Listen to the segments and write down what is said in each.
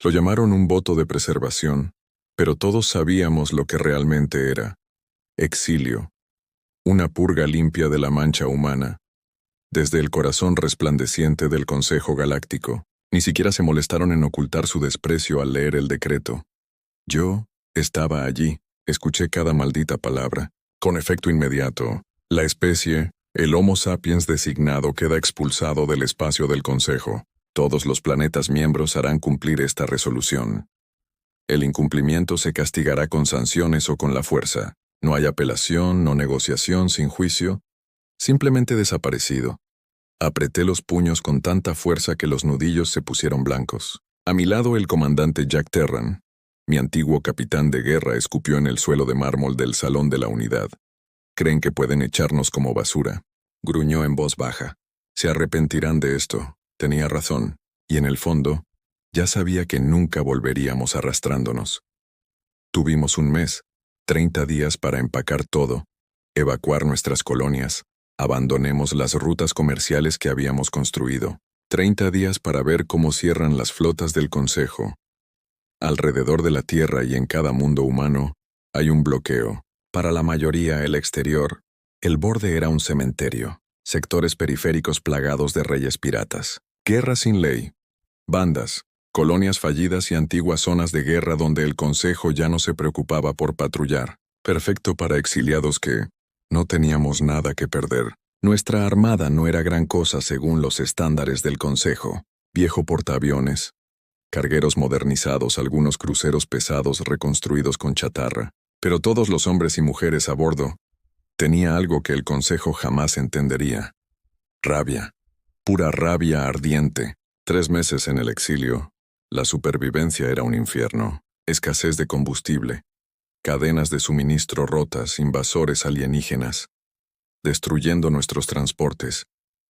Lo llamaron un voto de preservación, pero todos sabíamos lo que realmente era. Exilio. Una purga limpia de la mancha humana. Desde el corazón resplandeciente del Consejo Galáctico, ni siquiera se molestaron en ocultar su desprecio al leer el decreto. Yo estaba allí, escuché cada maldita palabra. Con efecto inmediato, la especie, el Homo sapiens designado, queda expulsado del espacio del Consejo. Todos los planetas miembros harán cumplir esta resolución. El incumplimiento se castigará con sanciones o con la fuerza. No hay apelación, no negociación sin juicio, simplemente desaparecido. Apreté los puños con tanta fuerza que los nudillos se pusieron blancos. A mi lado el comandante Jack Terran, mi antiguo capitán de guerra, escupió en el suelo de mármol del salón de la unidad. Creen que pueden echarnos como basura. Gruñó en voz baja. Se arrepentirán de esto. Tenía razón. Y en el fondo, ya sabía que nunca volveríamos arrastrándonos. Tuvimos un mes, 30 días para empacar todo, evacuar nuestras colonias, abandonemos las rutas comerciales que habíamos construido. 30 días para ver cómo cierran las flotas del Consejo. Alrededor de la Tierra y en cada mundo humano, hay un bloqueo. Para la mayoría, el exterior, el borde era un cementerio. Sectores periféricos plagados de reyes piratas. Guerra sin ley. Bandas, colonias fallidas y antiguas zonas de guerra donde el Consejo ya no se preocupaba por patrullar. Perfecto para exiliados que no teníamos nada que perder. Nuestra armada no era gran cosa según los estándares del Consejo. Viejo portaaviones, cargueros modernizados, algunos cruceros pesados reconstruidos con chatarra. Pero todos los hombres y mujeres a bordo tenía algo que el Consejo jamás entendería. Rabia. Pura rabia ardiente. 3 meses en el exilio. La supervivencia era un infierno. Escasez de combustible. Cadenas de suministro rotas, invasores alienígenas. Destruyendo nuestros transportes.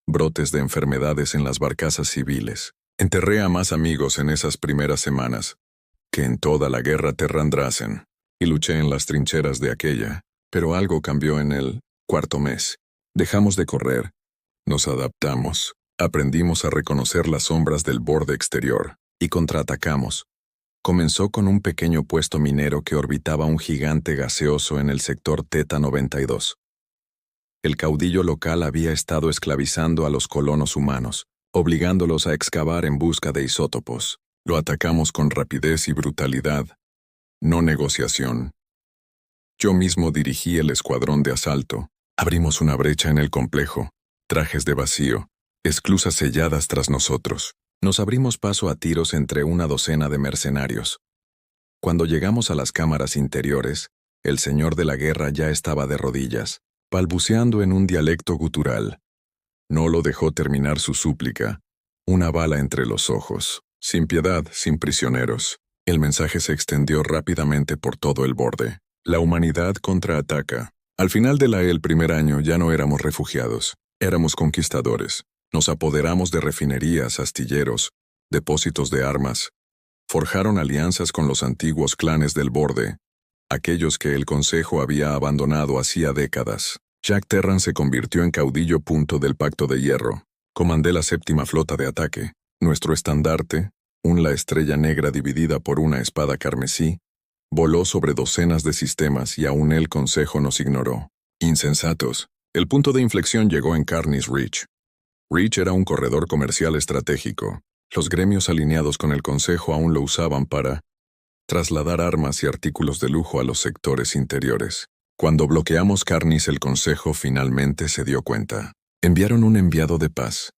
Brotes de enfermedades en las barcazas civiles. Enterré a más amigos en esas primeras semanas que en toda la guerra Terrandrasen. Y luché en las trincheras de aquella. Pero algo cambió en el 4.º mes. Dejamos de correr. Nos adaptamos. Aprendimos a reconocer las sombras del borde exterior. Y contraatacamos. Comenzó con un pequeño puesto minero que orbitaba un gigante gaseoso en el sector Teta 92. El caudillo local había estado esclavizando a los colonos humanos, obligándolos a excavar en busca de isótopos. Lo atacamos con rapidez y brutalidad. No negociación. Yo mismo dirigí el escuadrón de asalto. Abrimos una brecha en el complejo. Trajes de vacío. Esclusas selladas tras nosotros. Nos abrimos paso a tiros entre una docena de mercenarios. Cuando llegamos a las cámaras interiores, el señor de la guerra ya estaba de rodillas, balbuceando en un dialecto gutural. No lo dejó terminar su súplica. Una bala entre los ojos. Sin piedad, sin prisioneros. El mensaje se extendió rápidamente por todo el borde. La humanidad contraataca. Al final el primer año ya no éramos refugiados. Éramos conquistadores. Nos apoderamos de refinerías, astilleros, depósitos de armas. Forjaron alianzas con los antiguos clanes del borde, aquellos que el Consejo había abandonado hacía décadas. Jack Terran se convirtió en caudillo del Pacto de Hierro. Comandé la 7ª flota de ataque. Nuestro estandarte, la estrella negra dividida por una espada carmesí, voló sobre docenas de sistemas y aún el Consejo nos ignoró. Insensatos. El punto de inflexión llegó en Carnis Reach. Reach era un corredor comercial estratégico. Los gremios alineados con el Consejo aún lo usaban para trasladar armas y artículos de lujo a los sectores interiores. Cuando bloqueamos Carnis, el Consejo finalmente se dio cuenta. Enviaron un enviado de paz.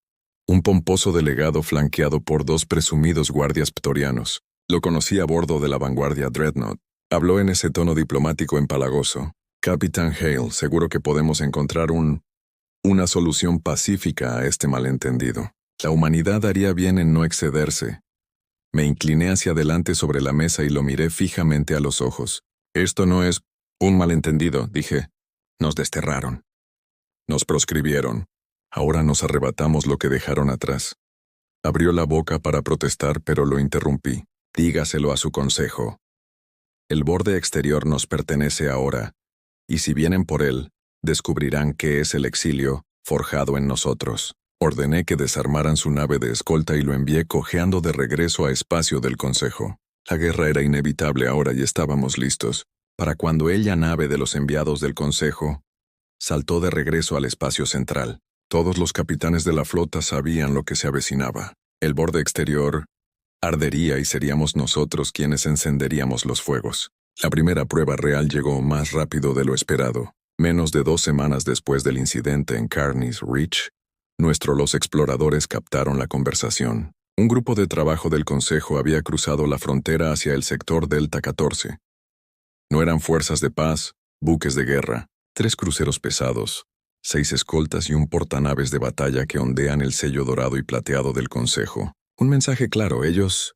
Un pomposo delegado flanqueado por 2 presumidos guardias ptorianos. Lo conocí a bordo de la vanguardia Dreadnought. Habló en ese tono diplomático empalagoso. Capitán Hale, seguro que podemos encontrar una solución pacífica a este malentendido. La humanidad haría bien en no excederse. Me incliné hacia adelante sobre la mesa y lo miré fijamente a los ojos. Esto no es un malentendido, dije. Nos desterraron. Nos proscribieron. Ahora nos arrebatamos lo que dejaron atrás. Abrió la boca para protestar, pero lo interrumpí. Dígaselo a su consejo. El borde exterior nos pertenece ahora, y si vienen por él, descubrirán qué es el exilio forjado en nosotros. Ordené que desarmaran su nave de escolta y lo envié cojeando de regreso a espacio del Consejo. La guerra era inevitable ahora y estábamos listos, para cuando ella nave de los enviados del Consejo saltó de regreso al espacio central. Todos los capitanes de la flota sabían lo que se avecinaba. El borde exterior ardería y seríamos nosotros quienes encenderíamos los fuegos. La primera prueba real llegó más rápido de lo esperado. Menos de 2 semanas después del incidente en Carneys Reach, los exploradores captaron la conversación. Un grupo de trabajo del Consejo había cruzado la frontera hacia el sector Delta 14. No eran fuerzas de paz, buques de guerra, 3 cruceros pesados, 6 escoltas y un portanaves de batalla que ondean el sello dorado y plateado del Consejo. Un mensaje claro, ellos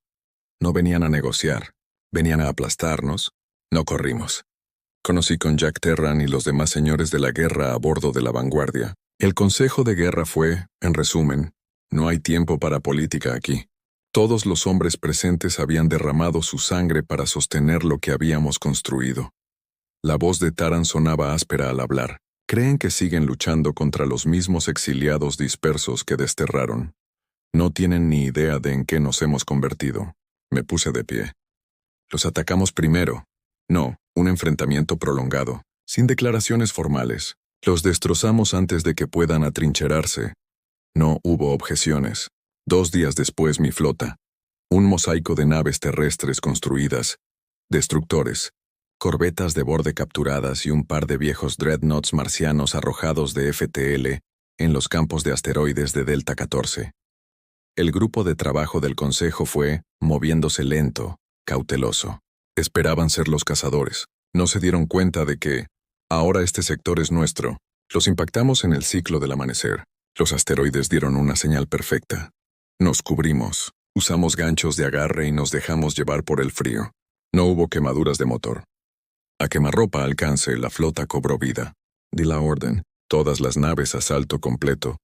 no venían a negociar, venían a aplastarnos. No corrimos. Conocí con Jack Terran y los demás señores de la guerra a bordo de la Vanguardia. El consejo de guerra fue, en resumen, no hay tiempo para política aquí. Todos los hombres presentes habían derramado su sangre para sostener lo que habíamos construido. La voz de Taran sonaba áspera al hablar. Creen que siguen luchando contra los mismos exiliados dispersos que desterraron. No tienen ni idea de en qué nos hemos convertido. Me puse de pie. Los atacamos primero. No, un enfrentamiento prolongado, sin declaraciones formales. Los destrozamos antes de que puedan atrincherarse. No hubo objeciones. 2 días después mi flota. Un mosaico de naves terrestres construidas, destructores, corbetas de borde capturadas y un par de viejos dreadnoughts marcianos arrojados de FTL en los campos de asteroides de Delta 14. El grupo de trabajo del Consejo fue, moviéndose lento, cauteloso. Esperaban ser los cazadores. No se dieron cuenta de que, ahora este sector es nuestro. Los impactamos en el ciclo del amanecer. Los asteroides dieron una señal perfecta. Nos cubrimos, usamos ganchos de agarre y nos dejamos llevar por el frío. No hubo quemaduras de motor. A quemarropa alcance, la flota cobró vida. Di la orden, todas las naves a salto completo.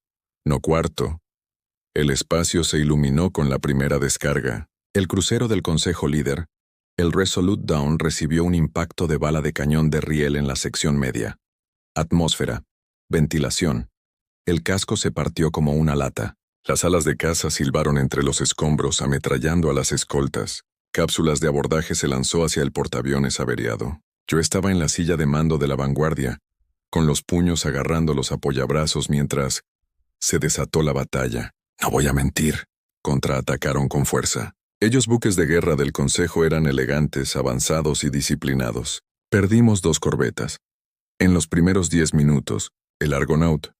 No cuarto. El espacio se iluminó con la primera descarga. El crucero del Consejo Líder, el Resolute Dawn, recibió un impacto de bala de cañón de riel en la sección media. Atmósfera. Ventilación. El casco se partió como una lata. Las alas de caza silbaron entre los escombros ametrallando a las escoltas. Cápsulas de abordaje se lanzó hacia el portaaviones averiado. Yo estaba en la silla de mando de la Vanguardia, con los puños agarrando los apoyabrazos mientras se desató la batalla. No voy a mentir. Contraatacaron con fuerza. Ellos buques de guerra del Consejo eran elegantes, avanzados y disciplinados. Perdimos 2 corbetas. En los primeros 10 minutos, el Argonaut,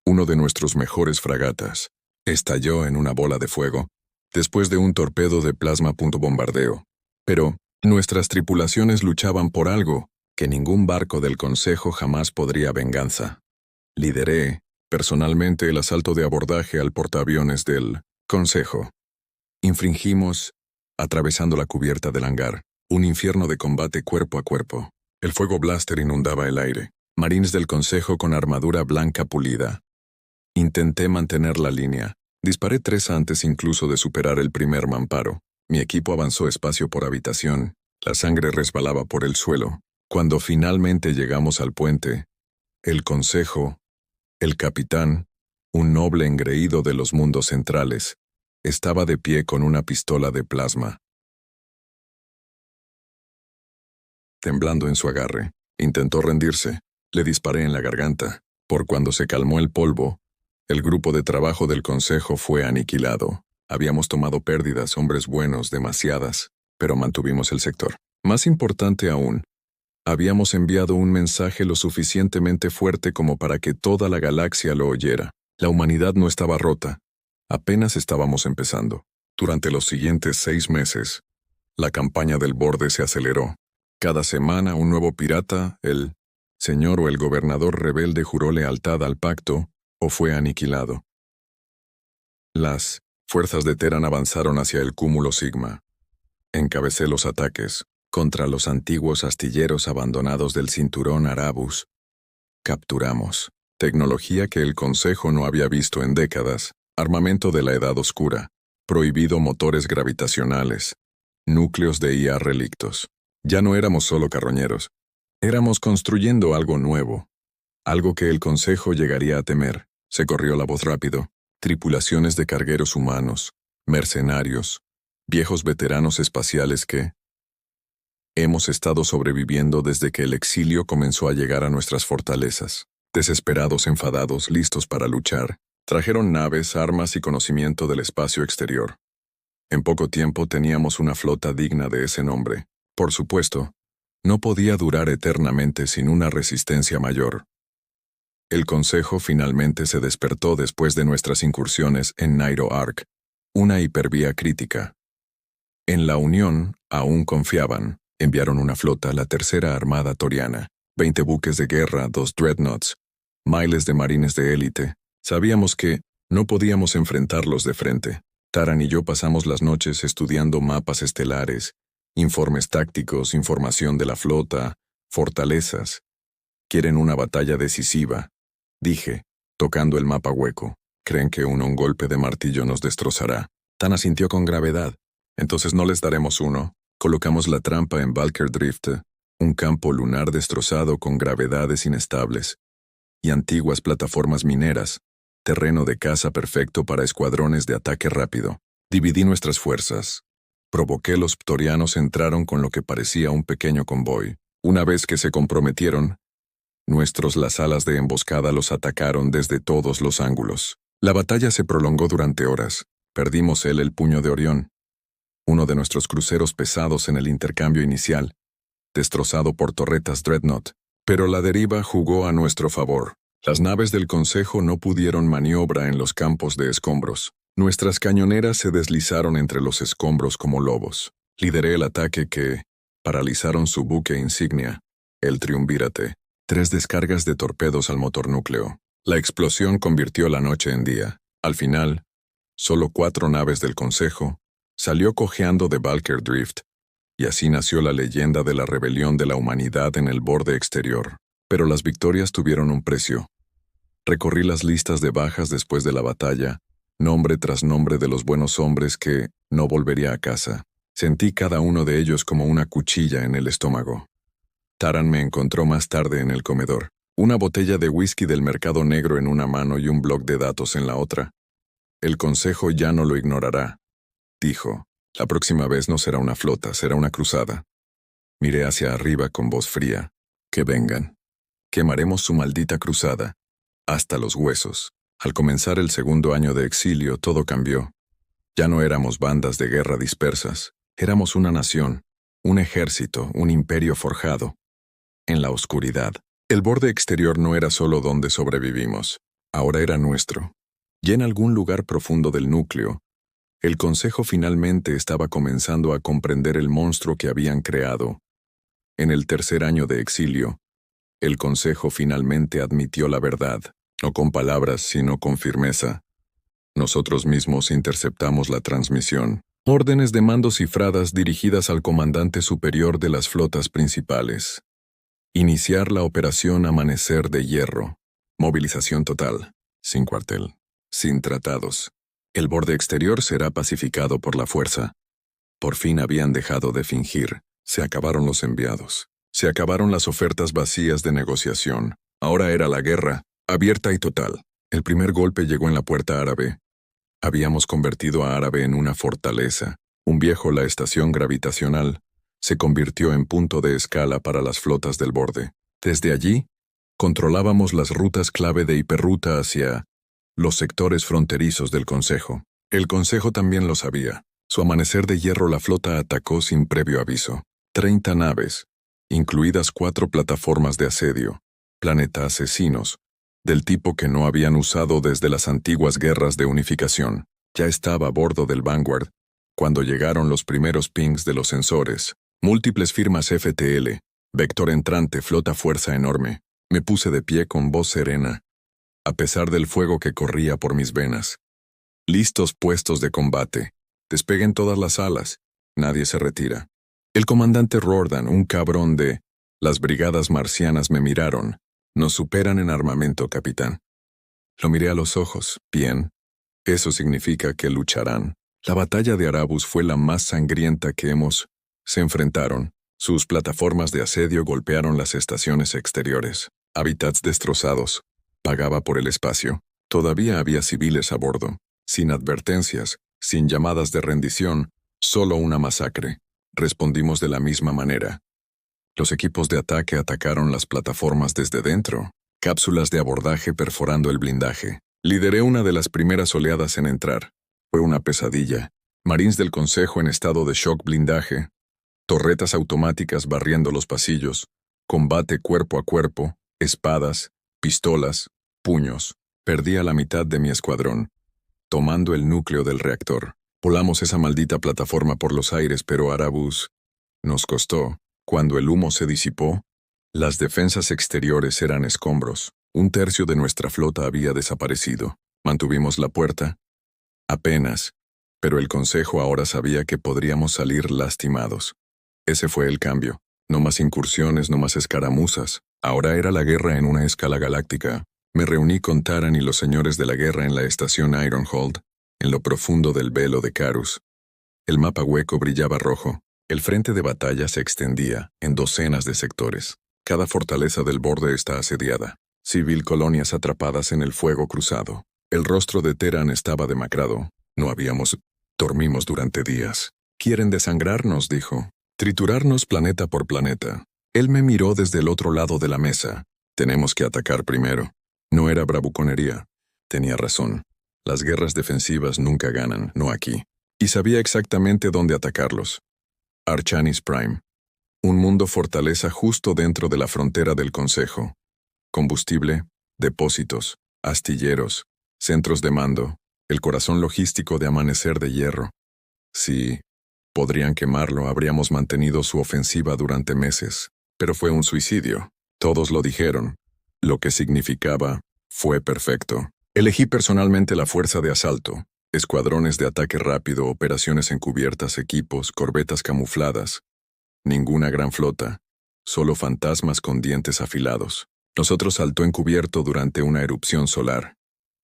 uno de nuestros mejores fragatas, estalló en una bola de fuego, después de un torpedo de plasma bombardeo. Pero nuestras tripulaciones luchaban por algo que ningún barco del Consejo jamás podría venganza. Lideré, personalmente, el asalto de abordaje al portaaviones del Consejo. Infringimos, atravesando la cubierta del hangar, un infierno de combate cuerpo a cuerpo. El fuego blaster inundaba el aire. Marines del Consejo con armadura blanca pulida. Intenté mantener la línea. Disparé 3 antes incluso de superar el primer mamparo. Mi equipo avanzó espacio por habitación. La sangre resbalaba por el suelo. Cuando finalmente llegamos al puente, el Consejo, el capitán, un noble engreído de los mundos centrales, estaba de pie con una pistola de plasma. Temblando en su agarre, intentó rendirse. Le disparé en la garganta. Por cuando se calmó el polvo, el grupo de trabajo del Consejo fue aniquilado. Habíamos tomado pérdidas, hombres buenos, demasiadas, pero mantuvimos el sector. Más importante aún, habíamos enviado un mensaje lo suficientemente fuerte como para que toda la galaxia lo oyera. La humanidad no estaba rota. Apenas estábamos empezando. Durante los siguientes 6 meses, la campaña del borde se aceleró. Cada semana un nuevo pirata, el señor o el gobernador rebelde juró lealtad al pacto o fue aniquilado. Las fuerzas de Terran avanzaron hacia el cúmulo Sigma. Encabecé los ataques contra los antiguos astilleros abandonados del cinturón Arabus. Capturamos tecnología que el Consejo no había visto en décadas, armamento de la Edad Oscura, prohibido motores gravitacionales, núcleos de IA relictos. Ya no éramos solo carroñeros. Éramos construyendo algo nuevo, algo que el Consejo llegaría a temer. Se corrió la voz rápido. tripulaciones de cargueros humanos, mercenarios, viejos veteranos espaciales que hemos estado sobreviviendo desde que el exilio comenzó a llegar a nuestras fortalezas. Desesperados, enfadados, listos para luchar, trajeron naves, armas y conocimiento del espacio exterior. En poco tiempo teníamos una flota digna de ese nombre. Por supuesto, no podía durar eternamente sin una resistencia mayor. El Consejo finalmente se despertó después de nuestras incursiones en Nairo Arc, una hipervía crítica. En la Unión, aún confiaban. Enviaron una flota, la Tercera Armada Toriana, 20 buques de guerra, 2 dreadnoughts, miles de marines de élite. Sabíamos que no podíamos enfrentarlos de frente. Taran y yo pasamos las noches estudiando mapas estelares, informes tácticos, información de la flota, fortalezas. Quieren una batalla decisiva, dije, tocando el mapa hueco. Creen que un golpe de martillo nos destrozará. Tan asintió con gravedad. Entonces no les daremos uno. Colocamos la trampa en Valkyr Drift, un campo lunar destrozado con gravedades inestables y antiguas plataformas mineras, terreno de caza perfecto para escuadrones de ataque rápido. Dividí nuestras fuerzas. Provoqué los ptorianos entraron con lo que parecía un pequeño convoy. Una vez que se comprometieron, las alas de emboscada los atacaron desde todos los ángulos. La batalla se prolongó durante horas. Perdimos el puño de Orión, uno de nuestros cruceros pesados en el intercambio inicial, destrozado por torretas Dreadnought, pero la deriva jugó a nuestro favor. Las naves del Consejo no pudieron maniobra en los campos de escombros. Nuestras cañoneras se deslizaron entre los escombros como lobos. Lideré el ataque que paralizaron su buque insignia, el Triunvírate. 3 descargas de torpedos al motor núcleo. La explosión convirtió la noche en día. Al final, solo 4 naves del Consejo salió cojeando de Valkyr Drift, y así nació la leyenda de la rebelión de la humanidad en el borde exterior. Pero las victorias tuvieron un precio. Recorrí las listas de bajas después de la batalla, nombre tras nombre de los buenos hombres que no volvería a casa. Sentí cada uno de ellos como una cuchilla en el estómago. Taran me encontró más tarde en el comedor, una botella de whisky del mercado negro en una mano y un bloc de datos en la otra. El Consejo ya no lo ignorará, dijo. La próxima vez no será una flota, será una cruzada. Miré hacia arriba con voz fría. Que vengan. Quemaremos su maldita cruzada. Hasta los huesos. Al comenzar el segundo año de exilio, todo cambió. Ya no éramos bandas de guerra dispersas. Éramos una nación, un ejército, un imperio forjado. En la oscuridad. El borde exterior no era solo donde sobrevivimos. Ahora era nuestro. Y en algún lugar profundo del núcleo, el Consejo finalmente estaba comenzando a comprender el monstruo que habían creado. En el tercer año de exilio, el Consejo finalmente admitió la verdad, no con palabras, sino con firmeza. Nosotros mismos interceptamos la transmisión. Órdenes de mando cifradas dirigidas al comandante superior de las flotas principales. Iniciar la operación Amanecer de Hierro. Movilización total. Sin cuartel. Sin tratados. El borde exterior será pacificado por la fuerza. Por fin habían dejado de fingir. Se acabaron los enviados. Se acabaron las ofertas vacías de negociación. Ahora era la guerra, abierta y total. El primer golpe llegó en la puerta árabe. Habíamos convertido a Árabe en una fortaleza. La estación gravitacional se convirtió en punto de escala para las flotas del borde. Desde allí, controlábamos las rutas clave de hiperruta hacia los sectores fronterizos del Consejo. El Consejo también lo sabía. Su amanecer de hierro la flota atacó sin previo aviso. 30 naves, incluidas 4 plataformas de asedio, planeta asesinos, del tipo que no habían usado desde las antiguas guerras de unificación. Ya estaba a bordo del Vanguard, cuando llegaron los primeros pings de los sensores. Múltiples firmas FTL, vector entrante, flota fuerza enorme. Me puse de pie con voz serena, a pesar del fuego que corría por mis venas. Listos puestos de combate. Despeguen todas las alas. Nadie se retira. El comandante Rordan, un cabrón de las brigadas marcianas, me miraron. Nos superan en armamento, capitán. Lo miré a los ojos. Bien. Eso significa que lucharán. La batalla de Arabus fue la más sangrienta que se enfrentaron. Sus plataformas de asedio golpearon las estaciones exteriores. Hábitats destrozados. Pagaba por el espacio. Todavía había civiles a bordo, sin advertencias, sin llamadas de rendición, solo una masacre. Respondimos de la misma manera. Los equipos de ataque atacaron las plataformas desde dentro, cápsulas de abordaje perforando el blindaje. Lideré una de las primeras oleadas en entrar. Fue una pesadilla. Marines del Consejo en estado de shock blindaje, torretas automáticas barriendo los pasillos, combate cuerpo a cuerpo, espadas, pistolas, puños. Perdí a la mitad de mi escuadrón, tomando el núcleo del reactor. Volamos esa maldita plataforma por los aires, pero Arabus nos costó. Cuando el humo se disipó, las defensas exteriores eran escombros. Un tercio de nuestra flota había desaparecido. Mantuvimos la puerta. Apenas. Pero el Consejo ahora sabía que podríamos salir lastimados. Ese fue el cambio. No más incursiones, no más escaramuzas. Ahora era la guerra en una escala galáctica. Me reuní con Taran y los señores de la guerra en la estación Ironhold, en lo profundo del velo de Carus. El mapa hueco brillaba rojo. El frente de batalla se extendía en docenas de sectores. Cada fortaleza del borde está asediada. Civil colonias atrapadas en el fuego cruzado. El rostro de Taran estaba demacrado. No habíamos... Dormimos durante días. Quieren desangrarnos, dijo. Triturarnos planeta por planeta. Él me miró desde el otro lado de la mesa. Tenemos que atacar primero. No era bravuconería. Tenía razón. Las guerras defensivas nunca ganan, no aquí. Y sabía exactamente dónde atacarlos. Archanis Prime. Un mundo fortaleza justo dentro de la frontera del Consejo. Combustible, depósitos, astilleros, centros de mando, el corazón logístico de Amanecer de Hierro. Sí, podrían quemarlo, habríamos mantenido su ofensiva durante meses. Pero fue un suicidio. Todos lo dijeron. Lo que significaba, fue perfecto. Elegí personalmente la fuerza de asalto, escuadrones de ataque rápido, operaciones encubiertas, equipos, corbetas camufladas. Ninguna gran flota, solo fantasmas con dientes afilados. Nosotros saltó encubierto durante una erupción solar.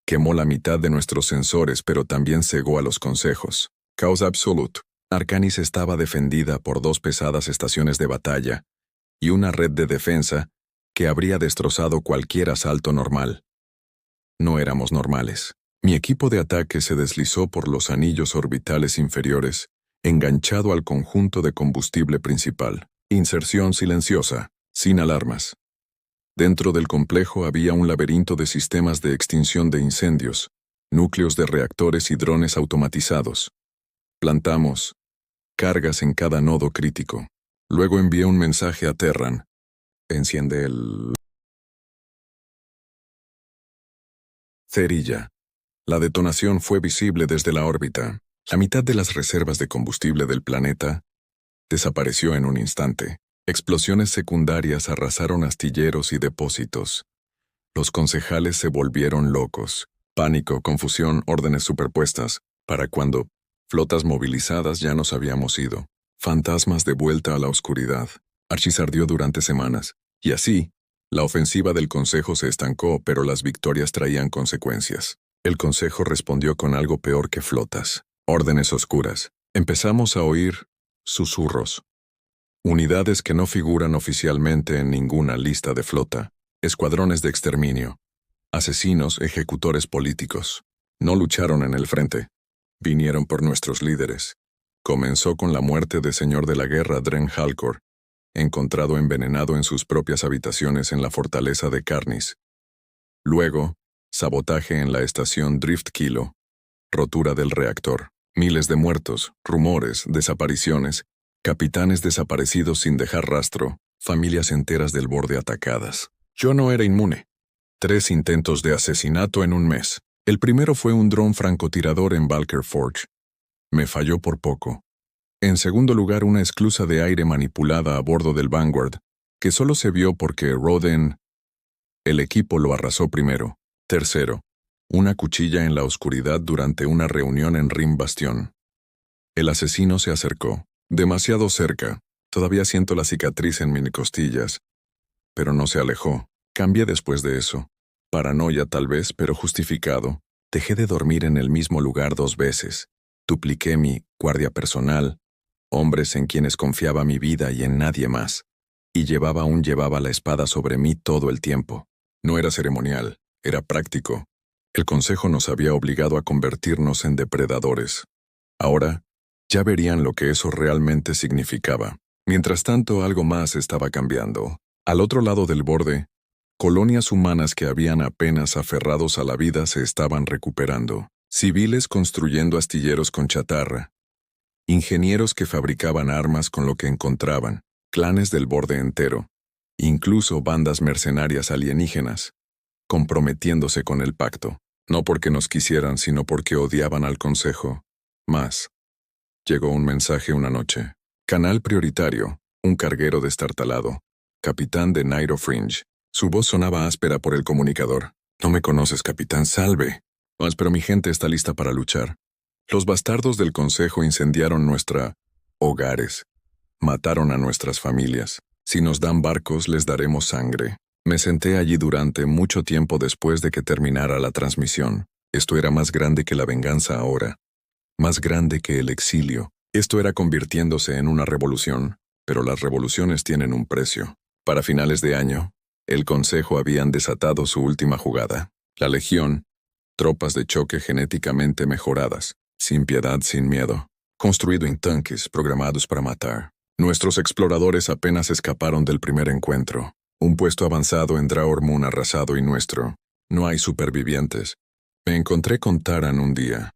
Quemó la mitad de nuestros sensores, pero también cegó a los consejos. Caos absoluto. Arcanis estaba defendida por 2 pesadas estaciones de batalla y una red de defensa que habría destrozado cualquier asalto normal. No éramos normales. Mi equipo de ataque se deslizó por los anillos orbitales inferiores, enganchado al conjunto de combustible principal. Inserción silenciosa, sin alarmas. Dentro del complejo había un laberinto de sistemas de extinción de incendios, núcleos de reactores y drones automatizados. Plantamos cargas en cada nodo crítico. Luego envié un mensaje a Terran. Enciende el... cerilla. La detonación fue visible desde la órbita. La mitad de las reservas de combustible del planeta desapareció en un instante. Explosiones secundarias arrasaron astilleros y depósitos. Los concejales se volvieron locos. Pánico, confusión, órdenes superpuestas. Para cuando flotas movilizadas ya nos habíamos ido. Fantasmas de vuelta a la oscuridad. Archis ardió durante semanas. Y así, la ofensiva del Consejo se estancó, pero las victorias traían consecuencias. El Consejo respondió con algo peor que flotas. Órdenes oscuras. Empezamos a oír susurros. Unidades que no figuran oficialmente en ninguna lista de flota. Escuadrones de exterminio. Asesinos, ejecutores políticos. No lucharon en el frente. Vinieron por nuestros líderes. Comenzó con la muerte del señor de la guerra Dren Halcor, encontrado envenenado en sus propias habitaciones en la fortaleza de Carnis. Luego, sabotaje en la estación Drift Kilo, rotura del reactor, miles de muertos, rumores, desapariciones, capitanes desaparecidos sin dejar rastro, familias enteras del borde atacadas. Yo no era inmune. 3 intentos de asesinato en un mes. El primero fue un dron francotirador en Valker Forge. Me falló por poco. En segundo lugar, una esclusa de aire manipulada a bordo del Vanguard, que solo se vio porque Roden... El equipo lo arrasó primero. Tercero, una cuchilla en la oscuridad durante una reunión en Rim Bastion. El asesino se acercó, demasiado cerca. Todavía siento la cicatriz en mis costillas. Pero no se alejó. Cambié después de eso. Paranoia tal vez, pero justificado. Dejé de dormir en el mismo lugar 2 veces. Dupliqué mi guardia personal, hombres en quienes confiaba mi vida y en nadie más. Y llevaba la espada sobre mí todo el tiempo. No era ceremonial, era práctico. El Consejo nos había obligado a convertirnos en depredadores. Ahora, ya verían lo que eso realmente significaba. Mientras tanto, algo más estaba cambiando. Al otro lado del borde, colonias humanas que habían apenas aferrados a la vida se estaban recuperando. Civiles construyendo astilleros con chatarra. Ingenieros que fabricaban armas con lo que encontraban. Clanes del borde entero. Incluso bandas mercenarias alienígenas. Comprometiéndose con el pacto. No porque nos quisieran, sino porque odiaban al Consejo. Más. Llegó un mensaje una noche. Canal prioritario. Un carguero destartalado. Capitán de Nairo Fringe. Su voz sonaba áspera por el comunicador. No me conoces, capitán, salve. Mas, pero mi gente está lista para luchar. Los bastardos del Consejo incendiaron nuestra hogares. Mataron a nuestras familias. Si nos dan barcos, les daremos sangre. Me senté allí durante mucho tiempo después de que terminara la transmisión. Esto era más grande que la venganza ahora. Más grande que el exilio. Esto era convirtiéndose en una revolución, pero las revoluciones tienen un precio. Para finales de año, el Consejo habían desatado su última jugada. La Legión, tropas de choque genéticamente mejoradas, sin piedad, sin miedo, construido en tanques programados para matar. Nuestros exploradores apenas escaparon del primer encuentro. Un puesto avanzado en Draor Moon arrasado y nuestro. No hay supervivientes. Me encontré con Taran un día.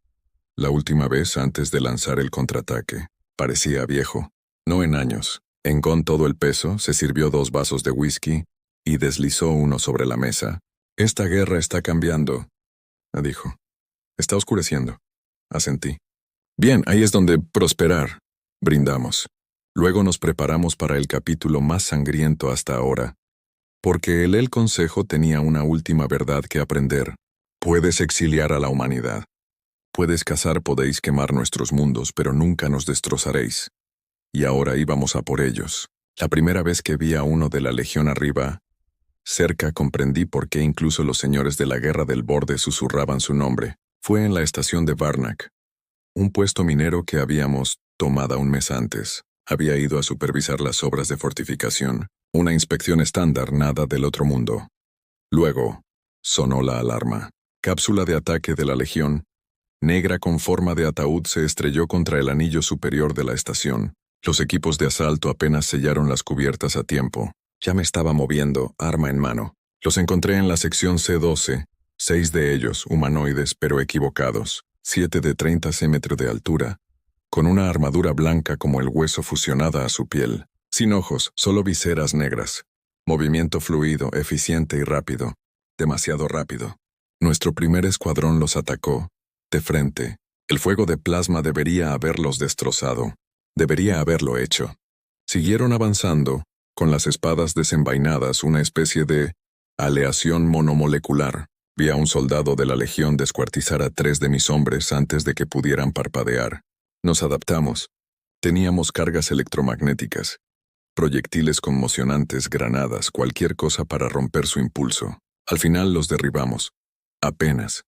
La última vez antes de lanzar el contraataque. Parecía viejo. No en años. Con todo el peso, se sirvió 2 vasos de whisky y deslizó uno sobre la mesa. Esta guerra está cambiando, dijo. Está oscureciendo. Asentí. Bien, ahí es donde prosperar. Brindamos. Luego nos preparamos para el capítulo más sangriento hasta ahora. Porque el Consejo tenía una última verdad que aprender. Puedes exiliar a la humanidad. Puedes cazar, podéis quemar nuestros mundos, pero nunca nos destrozaréis. Y ahora íbamos a por ellos. La primera vez que vi a uno de la Legión arriba, cerca comprendí por qué incluso los señores de la Guerra del Borde susurraban su nombre. Fue en la estación de Varnak. Un puesto minero que habíamos tomado un mes antes. Había ido a supervisar las obras de fortificación. Una inspección estándar, nada del otro mundo. Luego, sonó la alarma. Cápsula de ataque de la Legión, negra con forma de ataúd, se estrelló contra el anillo superior de la estación. Los equipos de asalto apenas sellaron las cubiertas a tiempo. Ya me estaba moviendo, arma en mano. Los encontré en la sección C12, 6 de ellos, humanoides pero equivocados, 7 de 30 cm de altura, con una armadura blanca como el hueso fusionada a su piel. Sin ojos, solo viseras negras. Movimiento fluido, eficiente y rápido. Demasiado rápido. Nuestro primer escuadrón los atacó. De frente. El fuego de plasma debería haberlos destrozado. Debería haberlo hecho. Siguieron avanzando, con las espadas desenvainadas, una especie de aleación monomolecular. Vi a un soldado de la Legión descuartizar a 3 de mis hombres antes de que pudieran parpadear. Nos adaptamos. Teníamos cargas electromagnéticas. Proyectiles conmocionantes, granadas, cualquier cosa para romper su impulso. Al final los derribamos. Apenas.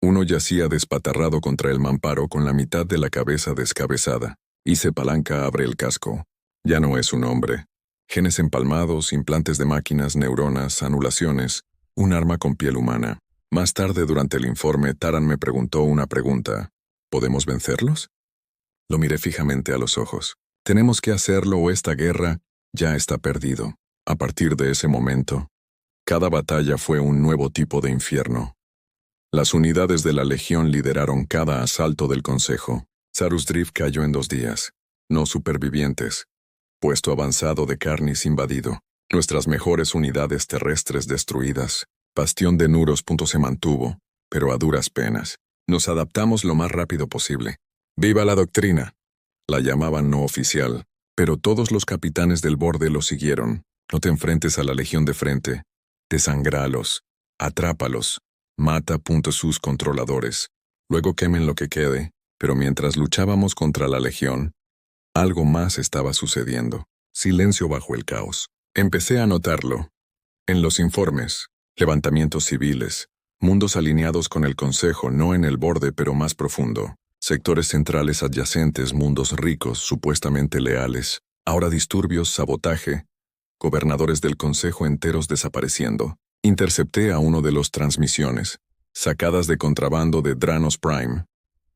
Uno yacía despatarrado contra el mamparo con la mitad de la cabeza descabezada. Hice palanca, abre el casco. Ya no es un hombre. Genes empalmados, implantes de máquinas, neuronas, anulaciones, un arma con piel humana. Más tarde durante el informe, Taran me preguntó una pregunta. ¿Podemos vencerlos? Lo miré fijamente a los ojos. Tenemos que hacerlo o esta guerra ya está perdido. A partir de ese momento, cada batalla fue un nuevo tipo de infierno. Las unidades de la Legión lideraron cada asalto del Consejo. Sarusdrift cayó en 2 días. No supervivientes. Puesto avanzado de Carnis invadido. Nuestras mejores unidades terrestres destruidas. Bastión de Nuros. Se mantuvo, pero a duras penas. Nos adaptamos lo más rápido posible. ¡Viva la doctrina! La llamaban no oficial, pero todos los capitanes del borde lo siguieron. No te enfrentes a la Legión de frente. Desangrálos. Atrápalos. Mata. Sus controladores. Luego quemen lo que quede. Pero mientras luchábamos contra la Legión, algo más estaba sucediendo. Silencio bajo el caos. Empecé a notarlo. En los informes, levantamientos civiles, mundos alineados con el Consejo, no en el borde pero más profundo. Sectores centrales adyacentes, mundos ricos, supuestamente leales. Ahora disturbios, sabotaje. Gobernadores del Consejo enteros desapareciendo. Intercepté a uno de los transmisiones. sacadas de contrabando de Dranos Prime.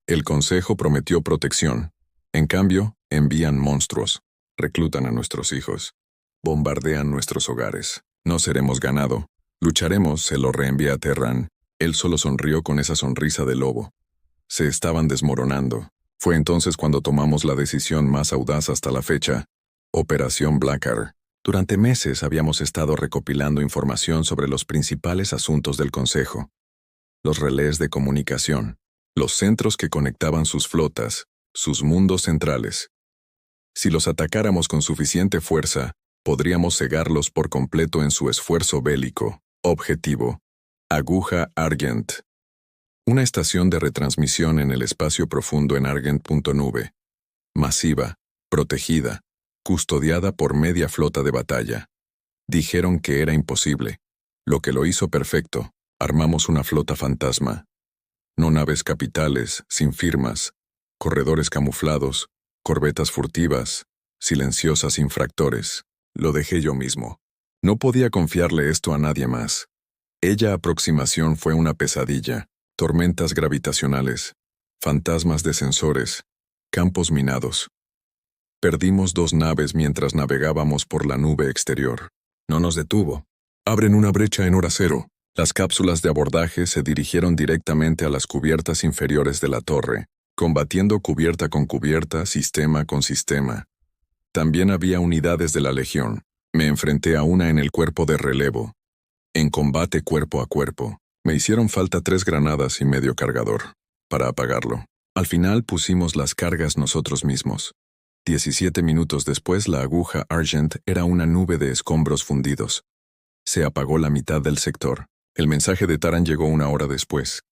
El Consejo prometió protección. En cambio, envían monstruos, reclutan a nuestros hijos, bombardean nuestros hogares. No seremos ganado. Lucharemos, se lo reenvía a Terran. Él solo sonrió con esa sonrisa de lobo. Se estaban desmoronando. Fue entonces cuando tomamos la decisión más audaz hasta la fecha, Operación Blackheart. Durante meses habíamos estado recopilando información sobre los principales asuntos del Consejo. Los relés de comunicación, los centros que conectaban sus flotas, sus mundos centrales. Si los atacáramos con suficiente fuerza, podríamos cegarlos por completo en su esfuerzo bélico. Objetivo: Aguja Argent. Una estación de retransmisión en el espacio profundo en Argent.nube. Masiva, protegida, custodiada por media flota de batalla. Dijeron que era imposible. Lo que lo hizo perfecto. Armamos una flota fantasma. No naves capitales, sin firmas, corredores camuflados, corbetas furtivas, silenciosas infractores. Lo dejé yo mismo. No podía confiarle esto a nadie más. Ella aproximación fue una pesadilla. Tormentas gravitacionales, fantasmas de sensores, campos minados. Perdimos 2 naves mientras navegábamos por la nube exterior. No nos detuvo. Abren una brecha en hora cero. Las cápsulas de abordaje se dirigieron directamente a las cubiertas inferiores de la torre, combatiendo cubierta con cubierta, sistema con sistema. También había unidades de la Legión. Me enfrenté a una en el cuerpo de relevo. En combate cuerpo a cuerpo. Me hicieron falta 3 granadas y medio cargador, para apagarlo. Al final pusimos las cargas nosotros mismos. 17 minutos después la aguja Argent era una nube de escombros fundidos. Se apagó la mitad del sector. El mensaje de Taran llegó 1 hora después.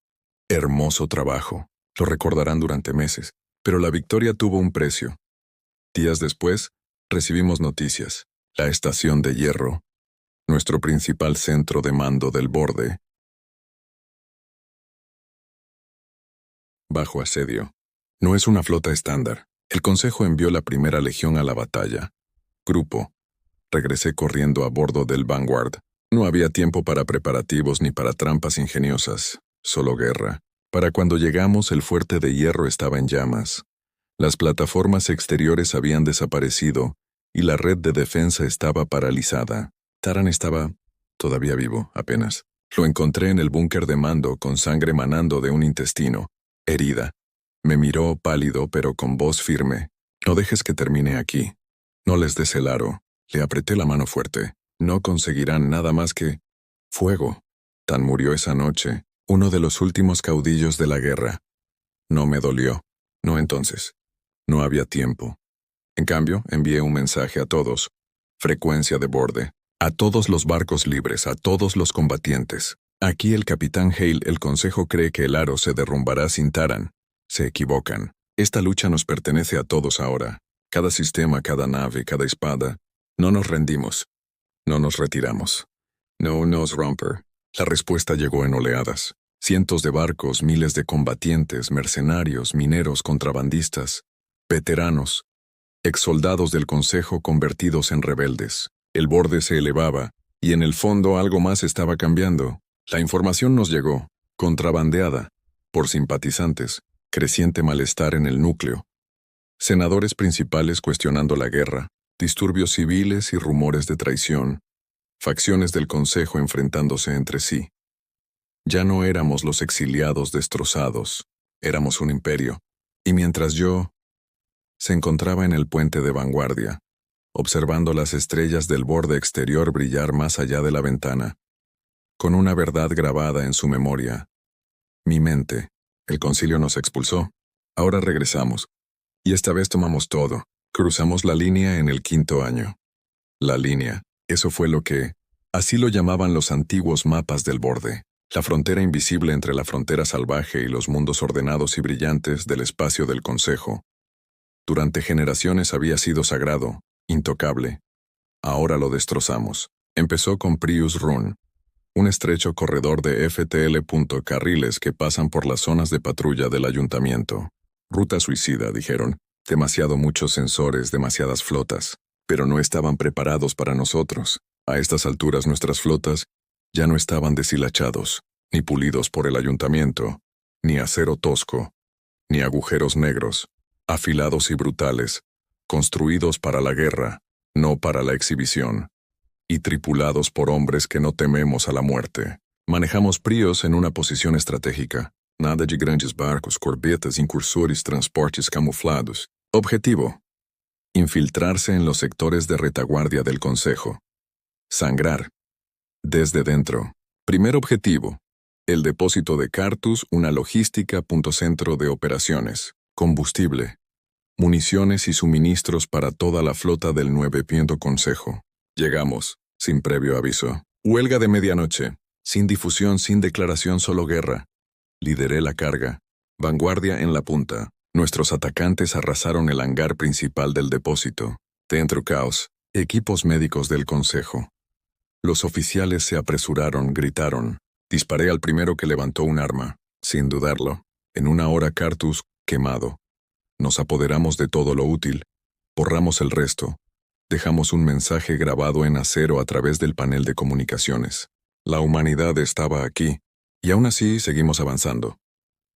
Hermoso trabajo. Lo recordarán durante meses. Pero la victoria tuvo un precio. Días después, recibimos noticias. La estación de hierro, nuestro principal centro de mando del borde, bajo asedio. No es una flota estándar. El Consejo envió la primera legión a la batalla. Grupo. Regresé corriendo a bordo del Vanguard. No había tiempo para preparativos ni para trampas ingeniosas. Solo guerra. Para cuando llegamos, el fuerte de hierro estaba en llamas. Las plataformas exteriores habían desaparecido y la red de defensa estaba paralizada. Taran estaba todavía vivo, apenas. Lo encontré en el búnker de mando con sangre manando de un intestino. Herida. Me miró pálido pero con voz firme. No dejes que termine aquí. No les des el aro. Le apreté la mano fuerte. No conseguirán nada más que fuego. Tan murió esa noche, uno de los últimos caudillos de la guerra. No me dolió. No entonces. No había tiempo. En cambio, envié un mensaje a todos. Frecuencia de borde. A todos los barcos libres, a todos los combatientes. Aquí el capitán Hale, el Consejo cree que el aro se derrumbará sin Taran. Se equivocan. Esta lucha nos pertenece a todos ahora. Cada sistema, cada nave, cada espada. No nos rendimos. No nos retiramos. No nos romper. La respuesta llegó en oleadas. Cientos de barcos, miles de combatientes, mercenarios, mineros, contrabandistas, veteranos, exsoldados del Consejo convertidos en rebeldes. El borde se elevaba, y en el fondo algo más estaba cambiando. La información nos llegó, contrabandeada, por simpatizantes, creciente malestar en el núcleo. Senadores principales cuestionando la guerra, disturbios civiles y rumores de traición, facciones del Consejo enfrentándose entre sí. Ya no éramos los exiliados destrozados, éramos un imperio, y mientras yo se encontraba en el puente de vanguardia, observando las estrellas del borde exterior brillar más allá de la ventana, con una verdad grabada en su memoria. Mi mente. El concilio nos expulsó. Ahora regresamos. Y esta vez tomamos todo. Cruzamos la línea en el 5º año. La línea. Eso fue lo que... Así lo llamaban los antiguos mapas del borde. La frontera invisible entre la frontera salvaje y los mundos ordenados y brillantes del espacio del Consejo. Durante generaciones había sido sagrado, intocable. Ahora lo destrozamos. Empezó con Prius Run, un estrecho corredor de FTL. Carriles que pasan por las zonas de patrulla del ayuntamiento. Ruta suicida, dijeron. Demasiado muchos sensores, demasiadas flotas. Pero no estaban preparados para nosotros. A estas alturas nuestras flotas ya no estaban deshilachados. ni pulidos por el ayuntamiento, ni acero tosco, ni agujeros negros, afilados y brutales, construidos para la guerra, no para la exhibición, y tripulados por hombres que no tememos a la muerte. Manejamos Prios en una posición estratégica. Nada de grandes barcos, corbetas, incursores, transportes camuflados. Objetivo: infiltrarse en los sectores de retaguardia del Consejo. Sangrar. Desde dentro. Primer objetivo: el depósito de Cartus, una logística, punto centro de operaciones, combustible, municiones y suministros para toda la flota del 9º Consejo. Llegamos, sin previo aviso. Huelga de medianoche. Sin difusión, sin declaración, solo guerra. Lideré la carga. Vanguardia en la punta. Nuestros atacantes arrasaron el hangar principal del depósito. Dentro caos. Equipos médicos del Consejo. Los oficiales se apresuraron, gritaron. Disparé al primero que levantó un arma. Sin dudarlo. En una hora Cartus, quemado. Nos apoderamos de todo lo útil. Borramos el resto. Dejamos un mensaje grabado en acero a través del panel de comunicaciones. La humanidad estaba aquí, y aún así seguimos avanzando.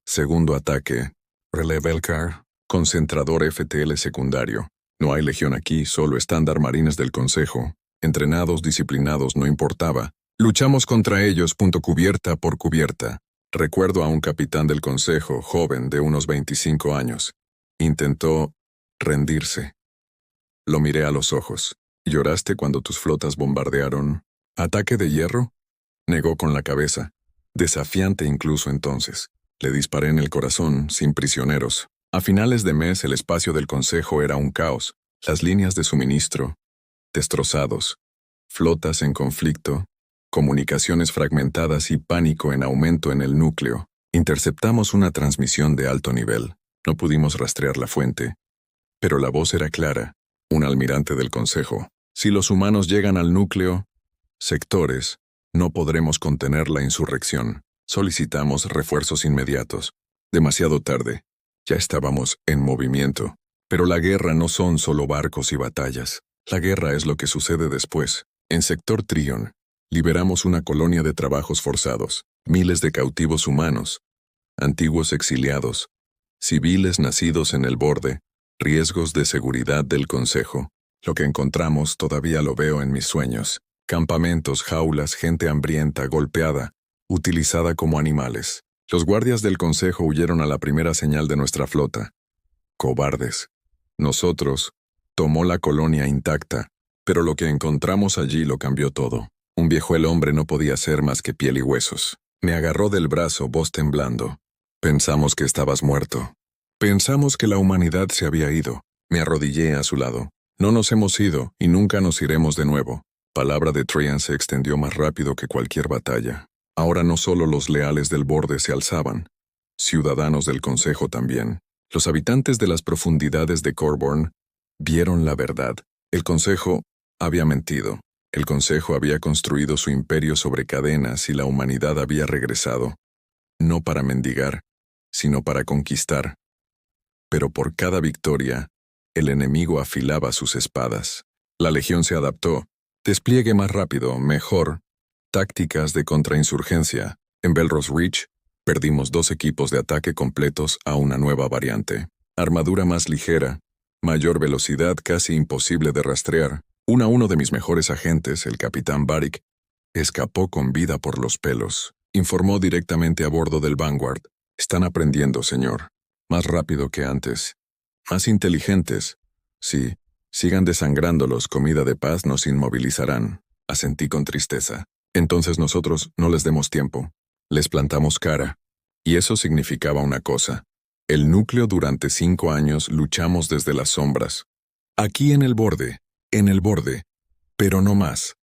Segundo ataque. Relé Belcar. Concentrador FTL secundario. No hay legión aquí, solo estándar marines del Consejo. Entrenados, disciplinados, no importaba. Luchamos contra ellos, cubierta por cubierta. Recuerdo a un capitán del Consejo, joven, de unos 25 años. Intentó rendirse. Lo miré a los ojos. ¿Lloraste cuando tus flotas bombardearon? ¿Ataque de hierro? Negó con la cabeza. Desafiante incluso entonces. Le disparé en el corazón, sin prisioneros. A finales de mes el espacio del Consejo era un caos. Las líneas de suministro, destrozados. Flotas en conflicto. Comunicaciones fragmentadas y pánico en aumento en el núcleo. Interceptamos una transmisión de alto nivel. No pudimos rastrear la fuente. Pero la voz era clara. Un almirante del Consejo. Si los humanos llegan al núcleo, sectores, no podremos contener la insurrección. Solicitamos refuerzos inmediatos. Demasiado tarde. Ya estábamos en movimiento. Pero la guerra no son solo barcos y batallas. La guerra es lo que sucede después. En sector Trion, liberamos una colonia de trabajos forzados, miles de cautivos humanos, antiguos exiliados, civiles nacidos en el borde, riesgos de seguridad del Consejo. Lo que encontramos todavía lo veo en mis sueños. Campamentos, jaulas, gente hambrienta, golpeada, utilizada como animales. Los guardias del Consejo huyeron a la primera señal de nuestra flota. Cobardes. Nosotros, tomó la colonia intacta, pero lo que encontramos allí lo cambió todo. Un viejo el hombre no podía ser más que piel y huesos. Me agarró del brazo, voz temblando. Pensamos que estabas muerto. Pensamos que la humanidad se había ido. Me arrodillé a su lado. No nos hemos ido y nunca nos iremos de nuevo. Palabra de Trian se extendió más rápido que cualquier batalla. Ahora no solo los leales del borde se alzaban, ciudadanos del Consejo también. Los habitantes de las profundidades de Corborn vieron la verdad. El Consejo había mentido. El Consejo había construido su imperio sobre cadenas y la humanidad había regresado, no para mendigar, sino para conquistar. Pero por cada victoria, el enemigo afilaba sus espadas. La legión se adaptó. Despliegue más rápido, mejor. Tácticas de contrainsurgencia. En Belros Reach, perdimos 2 equipos de ataque completos a una nueva variante. Armadura más ligera, mayor velocidad casi imposible de rastrear. Uno de mis mejores agentes, el capitán Barik, escapó con vida por los pelos. Informó directamente a bordo del Vanguard. Están aprendiendo, señor. Más rápido que antes. Más inteligentes. Sí. Sigan desangrándolos, comida de paz nos inmovilizarán. Asentí con tristeza. Entonces nosotros no les demos tiempo. Les plantamos cara. Y eso significaba una cosa. El núcleo durante 5 años luchamos desde las sombras. Aquí en el borde, pero no más.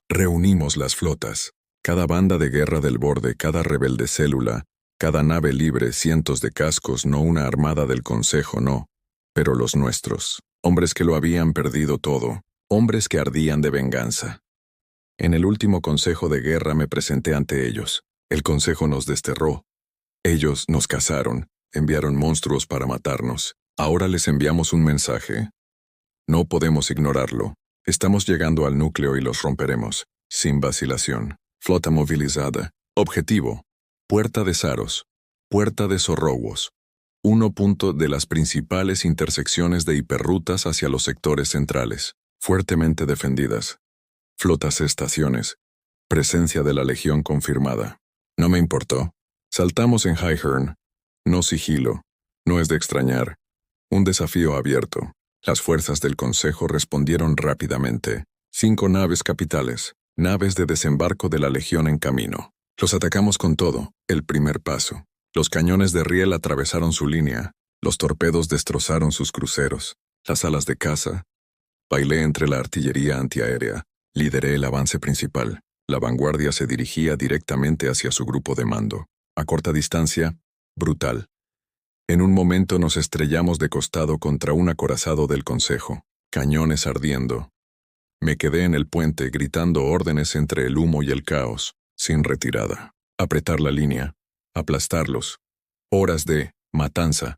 Reunimos las flotas. Cada banda de guerra del borde, cada rebelde célula, cada nave libre, cientos de cascos, no una armada del Consejo, no. Pero los nuestros. Hombres que lo habían perdido todo, hombres que ardían de venganza. En el último consejo de guerra me presenté ante ellos. El consejo nos desterró. Ellos nos cazaron, enviaron monstruos para matarnos. Ahora les enviamos un mensaje. No podemos ignorarlo. Estamos llegando al núcleo y los romperemos, sin vacilación. Flota movilizada. Objetivo: Puerta de Saros, Puerta de Zorrowos, uno punto de las principales intersecciones de hiperrutas hacia los sectores centrales, fuertemente defendidas. Flotas estaciones, presencia de la Legión confirmada. No me importó. Saltamos en Highhorn. No sigilo. No es de extrañar. Un desafío abierto. Las fuerzas del Consejo respondieron rápidamente. 5 naves capitales, naves de desembarco de la Legión en camino. Los atacamos con todo, el primer paso. Los cañones de riel atravesaron su línea, los torpedos destrozaron sus cruceros, las alas de caza. Bailé entre la artillería antiaérea, lideré el avance principal. La vanguardia se dirigía directamente hacia su grupo de mando. A corta distancia, brutal. En un momento nos estrellamos de costado contra un acorazado del Consejo, cañones ardiendo. Me quedé en el puente gritando órdenes entre el humo y el caos, sin retirada. Apretar la línea, aplastarlos. Horas de matanza.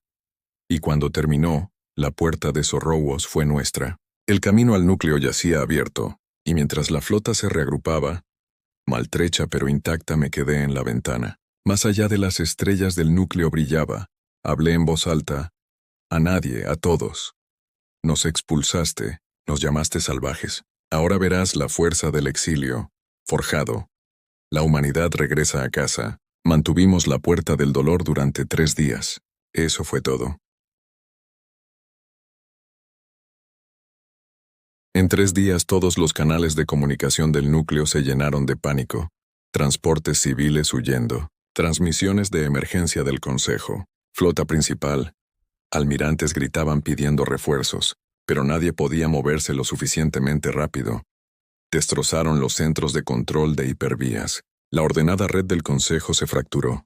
Y cuando terminó, la puerta de Zorrowos fue nuestra. El camino al núcleo yacía abierto, y mientras la flota se reagrupaba, maltrecha pero intacta, me quedé en la ventana. Más allá de las estrellas del núcleo brillaba. Hablé en voz alta. A nadie, a todos. Nos expulsaste, nos llamaste salvajes. Ahora verás la fuerza del exilio. Forjado. La humanidad regresa a casa. Mantuvimos la puerta del dolor durante 3 días. Eso fue todo. En 3 días todos los canales de comunicación del núcleo se llenaron de pánico. Transportes civiles huyendo. Transmisiones de emergencia del Consejo. Flota principal. Almirantes gritaban pidiendo refuerzos, pero nadie podía moverse lo suficientemente rápido. Destrozaron los centros de control de hipervías. La ordenada red del Consejo se fracturó.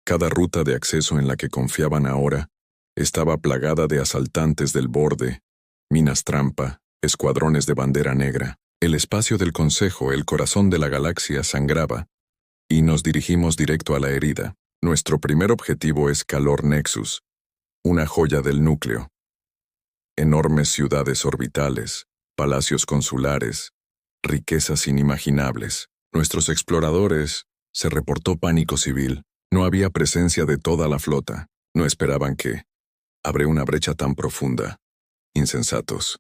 Cada ruta de acceso en la que confiaban ahora estaba plagada de asaltantes del borde, minas trampa, escuadrones de bandera negra. El espacio del Consejo, el corazón de la galaxia, sangraba, y nos dirigimos directo a la herida. Nuestro primer objetivo es Calor Nexus, una joya del núcleo. Enormes ciudades orbitales, palacios consulares, riquezas inimaginables. Nuestros exploradores, se reportó pánico civil. No había presencia de toda la flota. No esperaban que abre una brecha tan profunda. Insensatos.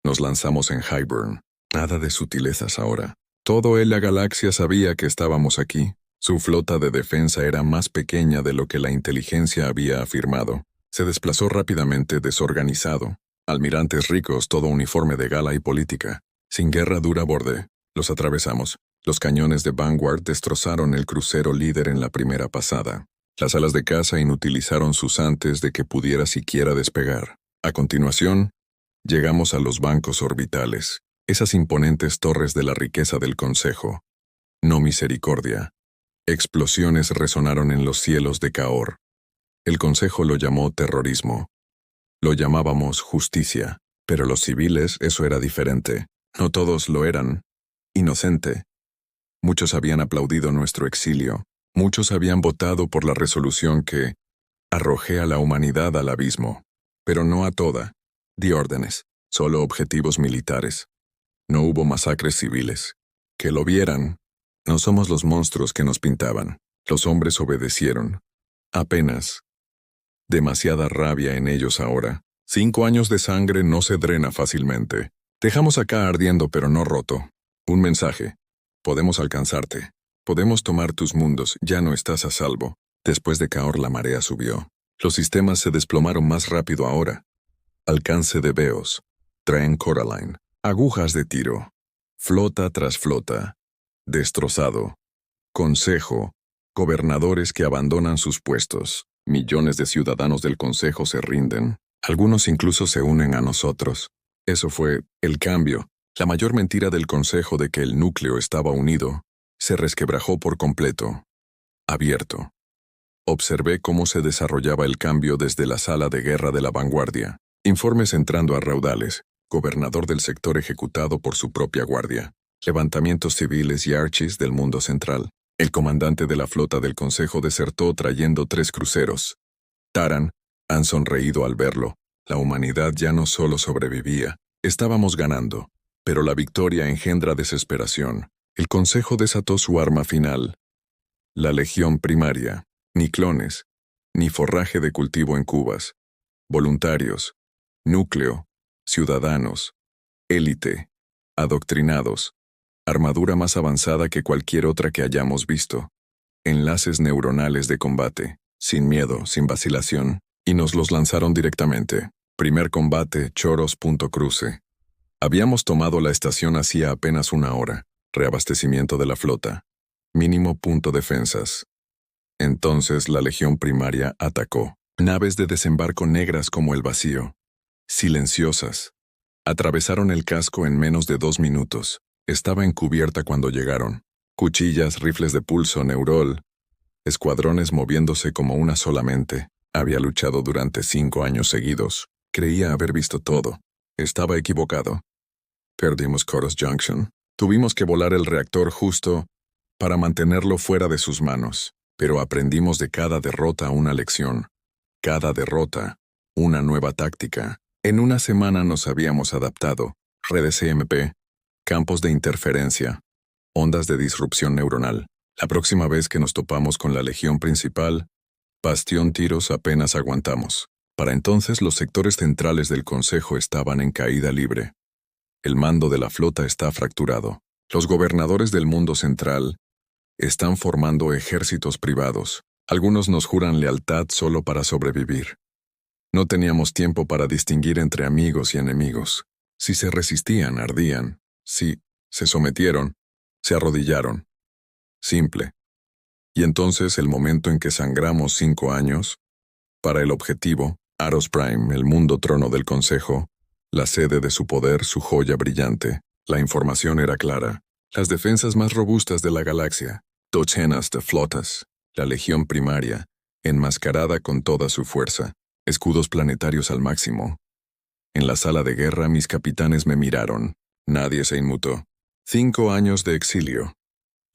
Nos lanzamos en Highburn. Nada de sutilezas ahora. Todo en la galaxia sabía que estábamos aquí. Su flota de defensa era más pequeña de lo que la inteligencia había afirmado. Se desplazó rápidamente, desorganizado. Almirantes ricos, todo uniforme de gala y política. Sin guerra dura borde. Los atravesamos. Los cañones de Vanguard destrozaron el crucero líder en la primera pasada. Las alas de caza inutilizaron sus antes de que pudiera siquiera despegar. A continuación, llegamos a los bancos orbitales, esas imponentes torres de la riqueza del Consejo. No misericordia. Explosiones resonaron en los cielos de Kaor. El Consejo lo llamó terrorismo. Lo llamábamos justicia, pero los civiles eso era diferente. No todos lo eran. Inocente. Muchos habían aplaudido nuestro exilio. Muchos habían votado por la resolución que arrojé a la humanidad al abismo. Pero no a toda. Di órdenes. Solo objetivos militares. No hubo masacres civiles. Que lo vieran. No somos los monstruos que nos pintaban. Los hombres obedecieron. Apenas. Demasiada rabia en ellos ahora. 5 años de sangre no se drena fácilmente. Dejamos acá ardiendo pero no roto. Un mensaje. Podemos alcanzarte. Podemos tomar tus mundos. Ya no estás a salvo. Después de Kaor la marea subió. Los sistemas se desplomaron más rápido ahora. Alcance de Veos. Traen Coraline. Agujas de tiro. Flota tras flota. Destrozado. Consejo. Gobernadores que abandonan sus puestos. Millones de ciudadanos del Consejo se rinden. Algunos incluso se unen a nosotros. Eso fue el cambio. La mayor mentira del Consejo de que el núcleo estaba unido se resquebrajó por completo. Abierto. Observé cómo se desarrollaba el cambio desde la sala de guerra de la vanguardia. Informes entrando a raudales. Gobernador del sector ejecutado por su propia guardia. Levantamientos civiles y archis del mundo central. El comandante de la flota del Consejo desertó trayendo 3 cruceros. Taran, han sonreído al verlo. La humanidad ya no solo sobrevivía. Estábamos ganando. Pero la victoria engendra desesperación. El Consejo desató su arma final. La Legión Primaria. Ni clones, ni forraje de cultivo en cubas. Voluntarios, núcleo, ciudadanos, élite, adoctrinados, armadura más avanzada que cualquier otra que hayamos visto, enlaces neuronales de combate, sin miedo, sin vacilación, y nos los lanzaron directamente. Primer combate, Choros. Cruce. Habíamos tomado la estación hacía apenas una hora. Reabastecimiento de la flota. Mínimo punto defensas. Entonces la Legión Primaria atacó. Naves de desembarco negras como el vacío. Silenciosas. Atravesaron el casco en menos de 2 minutos. Estaba encubierta cuando llegaron. Cuchillas, rifles de pulso, neurol. Escuadrones moviéndose como una sola mente. Había luchado durante 5 años seguidos. Creía haber visto todo. Estaba equivocado. Perdimos Choros Junction. Tuvimos que volar el reactor justo para mantenerlo fuera de sus manos. Pero aprendimos de cada derrota una lección. Cada derrota, una nueva táctica. En una semana nos habíamos adaptado. Redes EMP, campos de interferencia, ondas de disrupción neuronal. La próxima vez que nos topamos con la Legión Principal, Bastión Tiros apenas aguantamos. Para entonces los sectores centrales del Consejo estaban en caída libre. El mando de la flota está fracturado. Los gobernadores del mundo central están formando ejércitos privados. Algunos nos juran lealtad solo para sobrevivir. No teníamos tiempo para distinguir entre amigos y enemigos. Si se resistían, ardían. Si se sometieron, se arrodillaron. Simple. Y entonces el momento en que sangramos 5 años, para el objetivo, Aros Prime, el mundo trono del Consejo, la sede de su poder, su joya brillante. La información era clara. Las defensas más robustas de la galaxia, docenas de flotas, la Legión Primaria, enmascarada con toda su fuerza, escudos planetarios al máximo. En la sala de guerra mis capitanes me miraron. Nadie se inmutó. 5 años de exilio.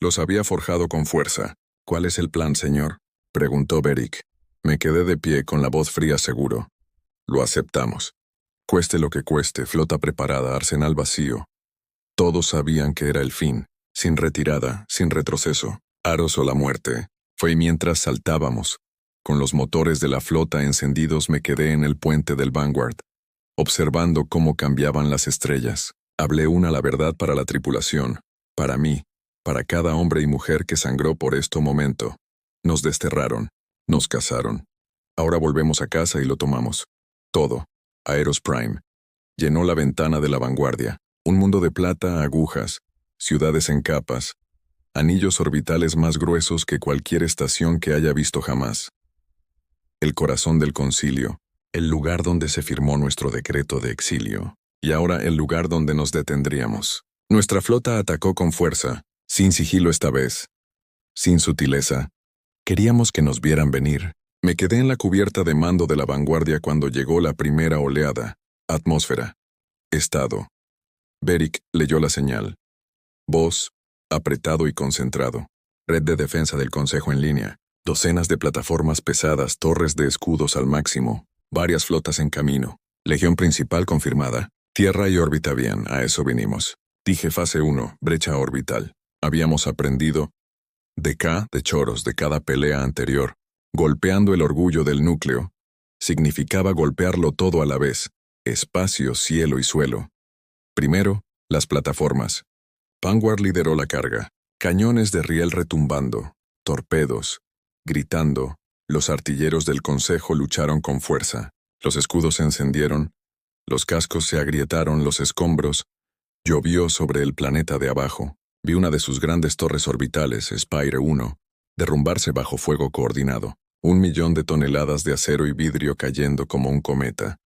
Los había forjado con fuerza. ¿Cuál es el plan, señor?, preguntó Beric. Me quedé de pie con la voz fría seguro. Lo aceptamos. Cueste lo que cueste, flota preparada, arsenal vacío. Todos sabían que era el fin, sin retirada, sin retroceso. Aros o la muerte. Fue mientras saltábamos. Con los motores de la flota encendidos me quedé en el puente del Vanguard, observando cómo cambiaban las estrellas. Hablé la verdad para la tripulación, para mí, para cada hombre y mujer que sangró por este momento. Nos desterraron, nos cazaron. Ahora volvemos a casa y lo tomamos. Todo. Aeros Prime. Llenó la ventana de la vanguardia. Un mundo de plata, agujas, ciudades en capas, anillos orbitales más gruesos que cualquier estación que haya visto jamás. El corazón del concilio, el lugar donde se firmó nuestro decreto de exilio, y ahora el lugar donde nos detendríamos. Nuestra flota atacó con fuerza, sin sigilo esta vez, sin sutileza. Queríamos que nos vieran venir. Me quedé en la cubierta de mando de la vanguardia cuando llegó la primera oleada. Atmósfera. Estado. Beric leyó la señal. Voz, apretado y concentrado. Red de defensa del Consejo en línea. Docenas de plataformas pesadas, torres de escudos al máximo. Varias flotas en camino. Legión principal confirmada. Tierra y órbita bien, a eso vinimos. Dije fase 1, brecha orbital. Habíamos aprendido de Choros, de cada pelea anterior. Golpeando el orgullo del núcleo. Significaba golpearlo todo a la vez. Espacio, cielo y suelo. Primero, las plataformas. Vanguard lideró la carga. Cañones de riel retumbando. Torpedos. Gritando. Los artilleros del Consejo lucharon con fuerza. Los escudos se encendieron. Los cascos se agrietaron, los escombros. Llovió sobre el planeta de abajo. Vi una de sus grandes torres orbitales, Spire 1, derrumbarse bajo fuego coordinado. 1.000.000 de toneladas de acero y vidrio cayendo como un cometa.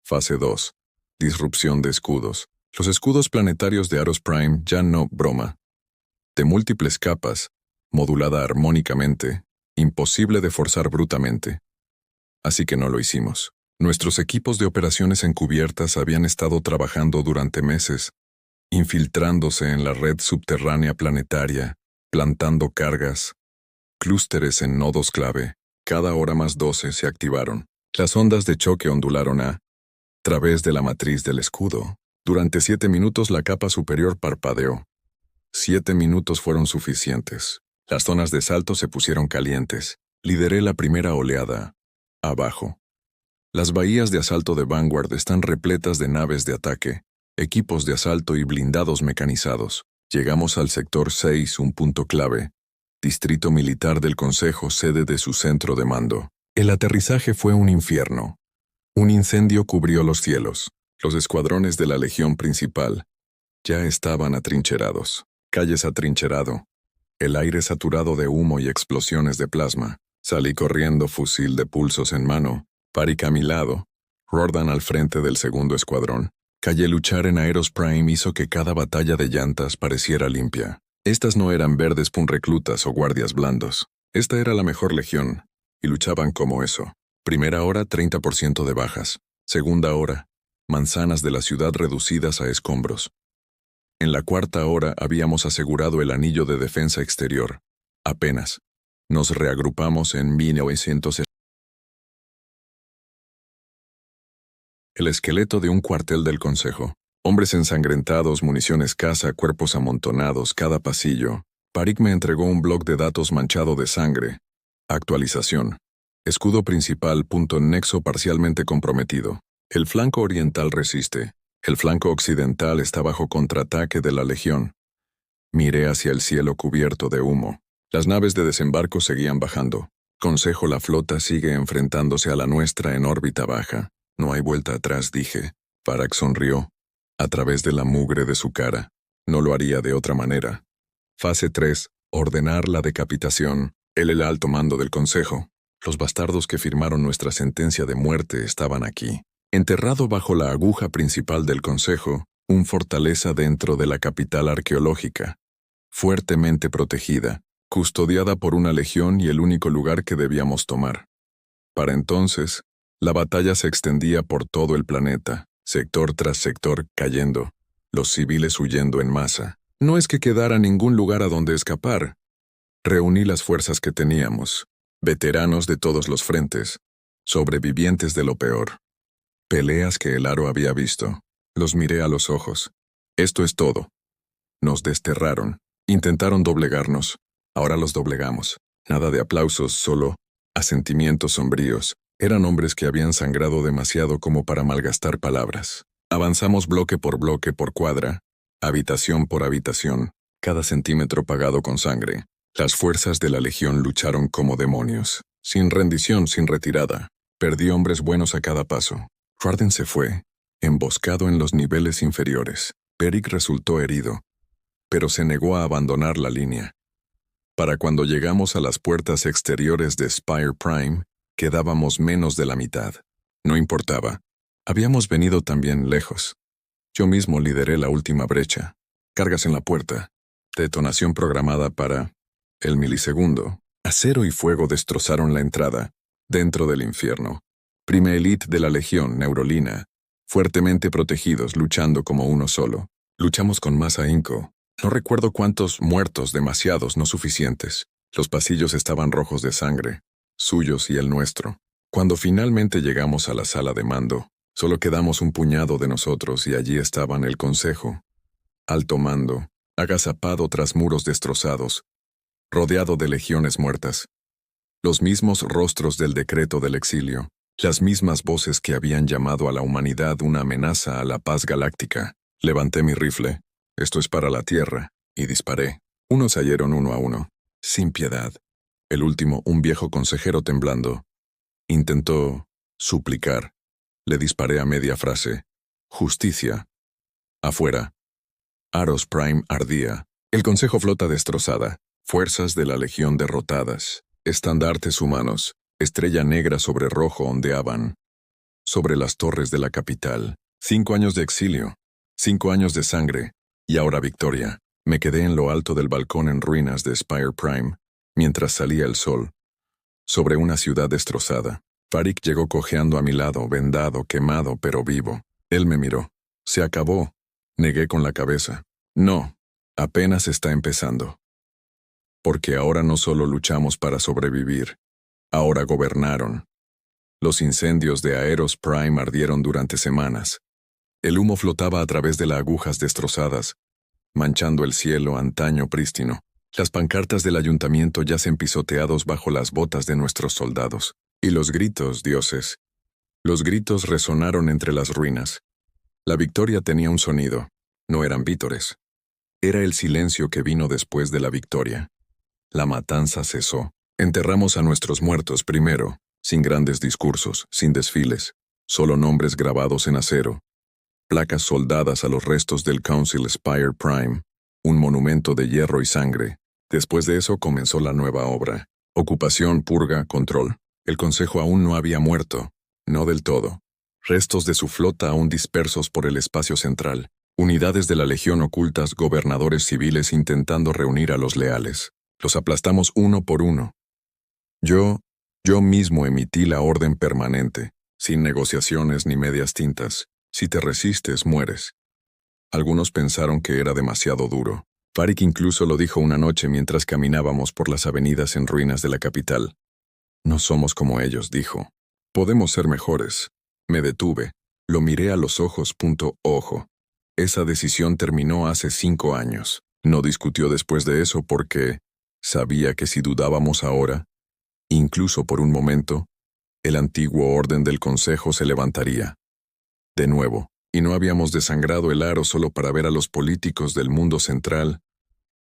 Fase 2. Disrupción de escudos. Los escudos planetarios de Aros Prime ya no broma. De múltiples capas, modulada armónicamente, imposible de forzar brutamente. Así que no lo hicimos. Nuestros equipos de operaciones encubiertas habían estado trabajando durante meses, infiltrándose en la red subterránea planetaria, plantando cargas, clústeres en nodos clave. Cada hora más 12 se activaron. Las ondas de choque ondularon a través de la matriz del escudo. Durante 7 minutos la capa superior parpadeó. 7 minutos fueron suficientes. Las zonas de salto se pusieron calientes. Lideré la primera oleada. Abajo. Las bahías de asalto de Vanguard están repletas de naves de ataque, equipos de asalto y blindados mecanizados. Llegamos al sector 6, un punto clave. Distrito militar del Consejo, sede de su centro de mando. El aterrizaje fue un infierno. Un incendio cubrió los cielos. Los escuadrones de la Legión Principal ya estaban atrincherados. Calles atrincherado. El aire saturado de humo y explosiones de plasma. Salí corriendo, fusil de pulsos en mano. Parik a mi lado. Rordan al frente del segundo escuadrón. Calle luchar en Aeros Prime hizo que cada batalla de llantas pareciera limpia. Estas no eran verdes reclutas o guardias blandos. Esta era la mejor legión, y luchaban como eso. Primera hora, 30% de bajas. Segunda hora, manzanas de la ciudad reducidas a escombros. En la cuarta hora habíamos asegurado el anillo de defensa exterior. Apenas. Nos reagrupamos en 1960. El esqueleto de un cuartel del Consejo. Hombres ensangrentados, munición escasa, cuerpos amontonados, cada pasillo. Parik me entregó un bloc de datos manchado de sangre. Actualización. Escudo principal, punto nexo parcialmente comprometido. El flanco oriental resiste. El flanco occidental está bajo contraataque de la Legión. Miré hacia el cielo cubierto de humo. Las naves de desembarco seguían bajando. Consejo, la flota sigue enfrentándose a la nuestra en órbita baja. No hay vuelta atrás, dije. Parik sonrió. A través de la mugre de su cara. No lo haría de otra manera. Fase 3. Ordenar la decapitación. Él el alto mando del Consejo. Los bastardos que firmaron nuestra sentencia de muerte estaban aquí. Enterrado bajo la aguja principal del Consejo, un fortaleza dentro de la capital arqueológica. Fuertemente protegida, custodiada por una legión y el único lugar que debíamos tomar. Para entonces, la batalla se extendía por todo el planeta, sector tras sector cayendo, los civiles huyendo en masa. No es que quedara ningún lugar a donde escapar. Reuní las fuerzas que teníamos, veteranos de todos los frentes, sobrevivientes de lo peor. Peleas que el aro había visto. Los miré a los ojos. Esto es todo. Nos desterraron. Intentaron doblegarnos. Ahora los doblegamos. Nada de aplausos, solo asentimientos sombríos. Eran hombres que habían sangrado demasiado como para malgastar palabras. Avanzamos bloque por cuadra, habitación por habitación, cada centímetro pagado con sangre. Las fuerzas de la Legión lucharon como demonios. Sin rendición, sin retirada. Perdí hombres buenos a cada paso. Rordan se fue, emboscado en los niveles inferiores. Parik resultó herido, pero se negó a abandonar la línea. Para cuando llegamos a las puertas exteriores de Spire Prime, quedábamos menos de la mitad. No importaba. Habíamos venido también lejos. Yo mismo lideré la última brecha. Cargas en la puerta. Detonación programada para el milisegundo. Acero y fuego destrozaron la entrada. Dentro del infierno. Prima Elite de la Legión, Neurolina. Fuertemente protegidos, luchando como uno solo. Luchamos con más ahínco. No recuerdo cuántos muertos, demasiados, no suficientes. Los pasillos estaban rojos de sangre. Suyos y el nuestro. Cuando finalmente llegamos a la sala de mando, solo quedamos un puñado de nosotros y allí estaban el Consejo. Alto mando, agazapado tras muros destrozados, rodeado de legiones muertas. Los mismos rostros del decreto del exilio, las mismas voces que habían llamado a la humanidad una amenaza a la paz galáctica. Levanté mi rifle, esto es para la Tierra, y disparé. Unos cayeron uno a uno, sin piedad. El último, un viejo consejero temblando, intentó suplicar. Le disparé a media frase. Justicia. Afuera. Aeros Prime ardía. El Consejo flota destrozada. Fuerzas de la Legión derrotadas. Estandartes humanos. Estrella negra sobre rojo ondeaban. Sobre las torres de la capital. 5 años de exilio. 5 años de sangre. Y ahora victoria. Me quedé en lo alto del balcón en ruinas de Spire Prime, mientras salía el sol. Sobre una ciudad destrozada. Parik llegó cojeando a mi lado, vendado, quemado, pero vivo. Él me miró. Se acabó. Negué con la cabeza. No, apenas está empezando. Porque ahora no solo luchamos para sobrevivir. Ahora gobernaron. Los incendios de Aeros Prime ardieron durante semanas. El humo flotaba a través de las agujas destrozadas, manchando el cielo antaño prístino. Las pancartas del ayuntamiento yacen pisoteados bajo las botas de nuestros soldados. Y los gritos, dioses. Los gritos resonaron entre las ruinas. La victoria tenía un sonido. No eran vítores. Era el silencio que vino después de la victoria. La matanza cesó. Enterramos a nuestros muertos primero, sin grandes discursos, sin desfiles, solo nombres grabados en acero. Placas soldadas a los restos del Council Spire Prime, un monumento de hierro y sangre. Después de eso comenzó la nueva obra. Ocupación, purga, control. El Consejo aún no había muerto. No del todo. Restos de su flota aún dispersos por el espacio central. Unidades de la Legión ocultas, gobernadores civiles intentando reunir a los leales. Los aplastamos uno por uno. Yo mismo emití la orden permanente, sin negociaciones ni medias tintas. Si te resistes, mueres. Algunos pensaron que era demasiado duro. Farik incluso lo dijo una noche mientras caminábamos por las avenidas en ruinas de la capital. No somos como ellos, dijo. Podemos ser mejores. Me detuve. Lo miré a los ojos. Ojo. Esa decisión terminó hace 5 años. No discutió después de eso porque sabía que si dudábamos ahora, incluso por un momento, el antiguo orden del Consejo se levantaría. De nuevo, y no habíamos desangrado el aro solo para ver a los políticos del mundo central.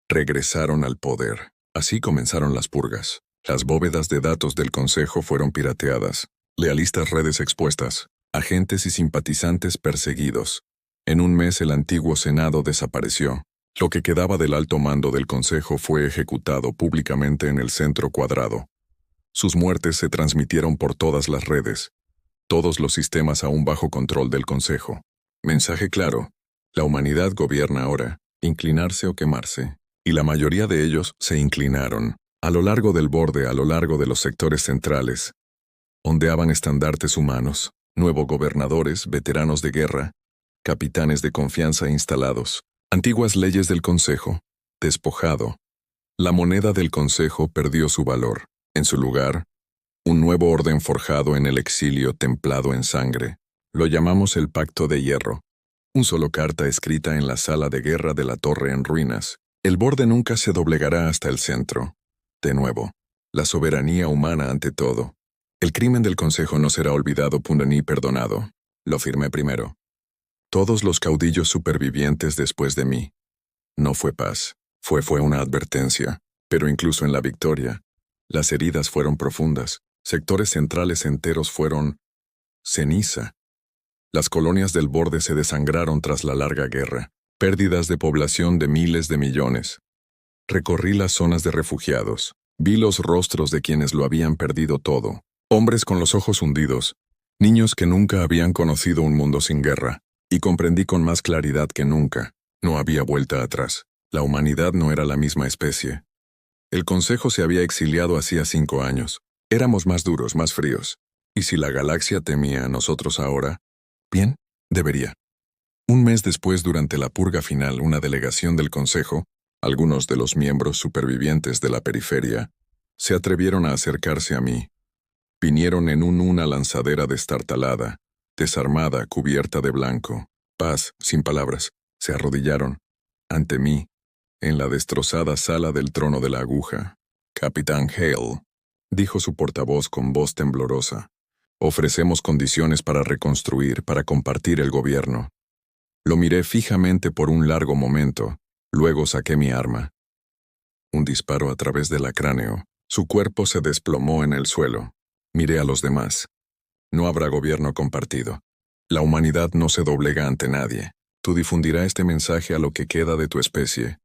Regresaron al poder. Así comenzaron las purgas. Las bóvedas de datos del Consejo fueron pirateadas, lealistas redes expuestas, agentes y simpatizantes perseguidos. En un mes el antiguo Senado desapareció. Lo que quedaba del alto mando del Consejo fue ejecutado públicamente en el centro cuadrado. Sus muertes se transmitieron por todas las redes. Todos los sistemas aún bajo control del Consejo. Mensaje claro. La humanidad gobierna ahora, inclinarse o quemarse. Y la mayoría de ellos se inclinaron. A lo largo del borde, a lo largo de los sectores centrales, ondeaban estandartes humanos, nuevos gobernadores, veteranos de guerra, capitanes de confianza instalados, antiguas leyes del Consejo, despojado. La moneda del Consejo perdió su valor. En su lugar, un nuevo orden forjado en el exilio templado en sangre. Lo llamamos el Pacto de Hierro. Un solo carta escrita en la sala de guerra de la torre en ruinas. El borde nunca se doblegará hasta el centro. De nuevo, la soberanía humana ante todo. El crimen del Consejo no será olvidado ni perdonado. Lo firmé primero. Todos los caudillos supervivientes después de mí. No fue paz. Fue una advertencia. Pero incluso en la victoria, las heridas fueron profundas. Sectores centrales enteros fueron ceniza. Las colonias del borde se desangraron tras la larga guerra. Pérdidas de población de miles de millones. Recorrí las zonas de refugiados. Vi los rostros de quienes lo habían perdido todo. Hombres con los ojos hundidos. Niños que nunca habían conocido un mundo sin guerra. Y comprendí con más claridad que nunca. No había vuelta atrás. La humanidad no era la misma especie. El Consejo se había exiliado hacía 5 años. Éramos más duros, más fríos. Y si la galaxia temía a nosotros ahora, bien, debería. Un mes después, durante la purga final, una delegación del Consejo, algunos de los miembros supervivientes de la periferia, se atrevieron a acercarse a mí. Vinieron en una lanzadera destartalada, desarmada, cubierta de blanco. Paz, sin palabras, se arrodillaron, ante mí, en la destrozada sala del trono de la aguja. Capitán Hale, dijo su portavoz con voz temblorosa, ofrecemos condiciones para reconstruir, para compartir el gobierno. Lo miré fijamente por un largo momento, luego saqué mi arma. Un disparo a través del cráneo. Su cuerpo se desplomó en el suelo. Miré a los demás. No habrá gobierno compartido. La humanidad no se doblega ante nadie. Tú difundirás este mensaje a lo que queda de tu especie.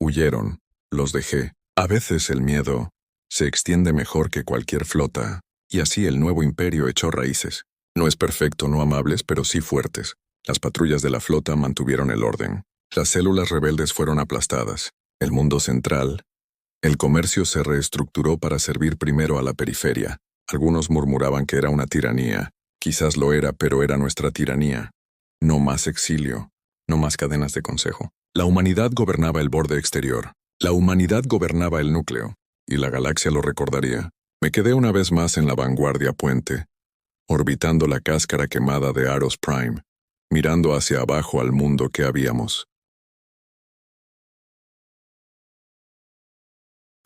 Huyeron. Los dejé. A veces el miedo se extiende mejor que cualquier flota, y así el nuevo imperio echó raíces. No es perfecto, no amables, pero sí fuertes. Las patrullas de la flota mantuvieron el orden. Las células rebeldes fueron aplastadas. El mundo central. El comercio se reestructuró para servir primero a la periferia. Algunos murmuraban que era una tiranía. Quizás lo era, pero era nuestra tiranía. No más exilio. No más cadenas de consejo. La humanidad gobernaba el borde exterior. La humanidad gobernaba el núcleo. Y la galaxia lo recordaría. Me quedé una vez más en la vanguardia puente, orbitando la cáscara quemada de Aros Prime, mirando hacia abajo al mundo que habíamos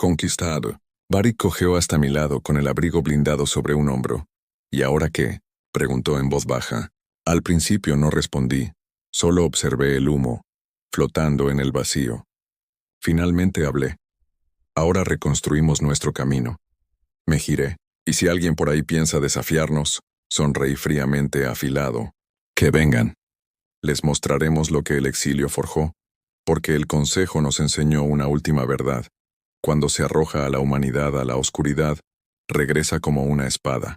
Conquistado. Barry cojeó hasta mi lado con el abrigo blindado sobre un hombro. ¿Y ahora qué? Preguntó en voz baja. Al principio no respondí, solo observé el humo, flotando en el vacío. Finalmente hablé. Ahora reconstruimos nuestro camino. Me giré, y si alguien por ahí piensa desafiarnos, sonreí fríamente afilado. Que vengan. Les mostraremos lo que el exilio forjó, porque el Consejo nos enseñó una última verdad. Cuando se arroja a la humanidad a la oscuridad, regresa como una espada.